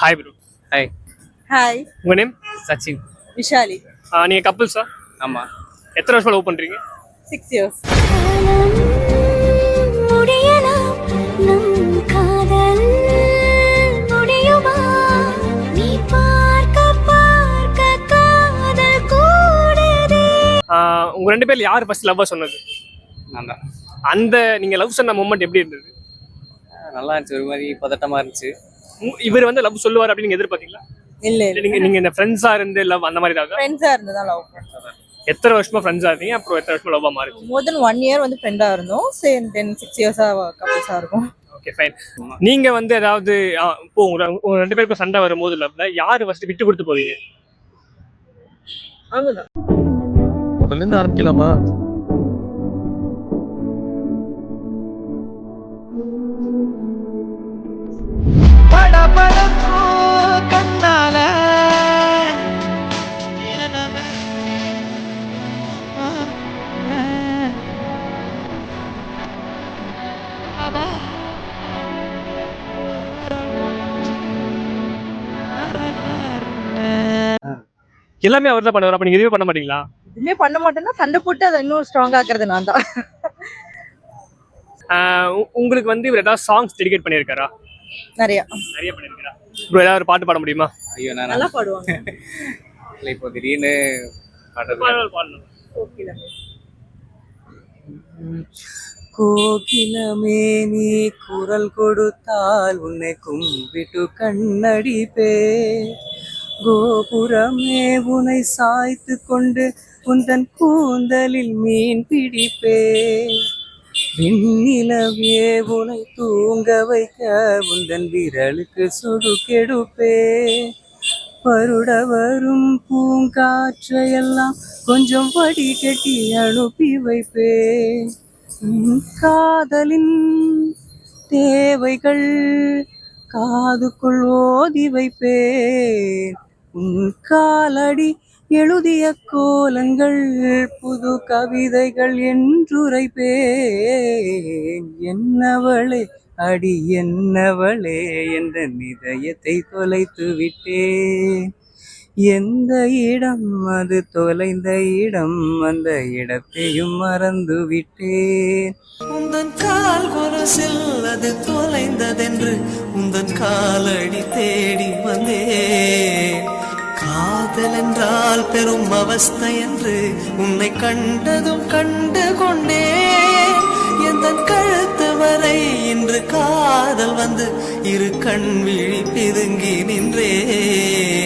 Hi bro. Hi. Hi. உங்க name? Sachin. Vishali. நீங்க கப்பிள்ஸா? ஆமா. எத்தனை வருஷமா லவ் பண்றீங்க? 6 years. உங்க ரெண்டு பேர்ல யார் ஃபர்ஸ்ட் லவ்வா சொன்னது? நான் தான். அந்த நீங்க லவ் சொன்ன மொமெண்ட் எப்படி இருந்தது? நல்லா இருந்துச்சு, ஒரு மாதிரி பதட்டமா இருந்துச்சு. இவர் வந்து லவ் சொல்லுவார் அப்படின்னு நீங்க எதிர்பார்த்தீங்களா? இல்ல நீங்க இந்த ஃப்ரெண்ட்ஸா இருந்து லவ் அந்த மாதிரி தான்? ஃப்ரெண்ட்ஸா இருந்து தான் லவ் பண்ணோம். எத்தனை வருஷமா ஃப்ரெண்ட்ஸா இருந்தீங்க, அப்புறம் எத்தனை வருஷமா லவ்வா மாறுச்சு? மோர் தென் 1 year வந்து ஃப்ரெண்டா இருந்தோம். சேம் 6 years-ஆ கப்பிள்ஸா இருக்கும். Okay fine. நீங்க வந்து ஏதாவது இப்போ உங்க ரெண்டு பேருக்கும் சண்டை வரும்போது லவ்ல யாரு ஃபர்ஸ்ட் விட்டு கொடுத்து போவீங்க? அங்கதான். முதல்ல இருந்து ஆரம்பிக்கலாமா? கண்ணால எல்லாமே அவர் தான் பண்ணுவார், அப்ப நீங்க எதுவுமே பண்ண மாட்டீங்களா? எதுவுமே பண்ண மாட்டேன்னா சண்டை போட்டு அதை இன்னும் ஸ்ட்ராங் ஆக்குறது நான் தான். உங்களுக்கு வந்து இவர் ஏதாவது சாங்ஸ் டெடிகேட் பண்ணியிருக்காரா? நிறைய பண்ணியிருக்காரா? ப்ரோ ஏதாவது ஒரு பாட்டு பாட முடியுமா? ஐயோ நான் நல்லா பாடுவாங்க. இல்லை, இப்போ திடீர்னு பாடுறது. பாடணும். கோகிலமே நீ குரல் கொடுத்தால் உன்னை கும்பிட்டு கண்ணடிப்பே, கோபுரமே உன்னை சாய்த்து கொண்டு உந்தன் கூந்தலில் மீன் பிடிப்பே, விண்ணிலவே உன்னை தூங்க வைக்க உந்தன் விரலுக்கு சுடுகெடுப்பே, பருட வரும் பூங்காற்றையெல்லாம் கொஞ்சம் வடிகட்டி அனுப்பி வைப்பே, காதலின் தேவைகள் காதுக்குள் ஓதி வைப்பேன், உன் காலடி எழுதிய கோலங்கள் புது கவிதைகள் என்றுரைப்பேன், என்னவளே அடி என்னவளே என்ற இதயத்தை தொலைத்து விட்டேன், எந்த இடம் அது தொலைந்த இடம் அந்த இடத்தையும் மறந்து விட்டேன், உந்தன் கால் கொலுசில் அது தொலைந்ததென்று உந்தன் காலடி தேடி வந்தேன், காதல் என்றால் பெரும் அவஸ்தை என்று உன்னை கண்டதும் கண்டு கொண்டேன், எந்தன் கழுத்து வரை இன்று காதல் வந்து இரு கண் விழி பிதுங்கி நின்றே.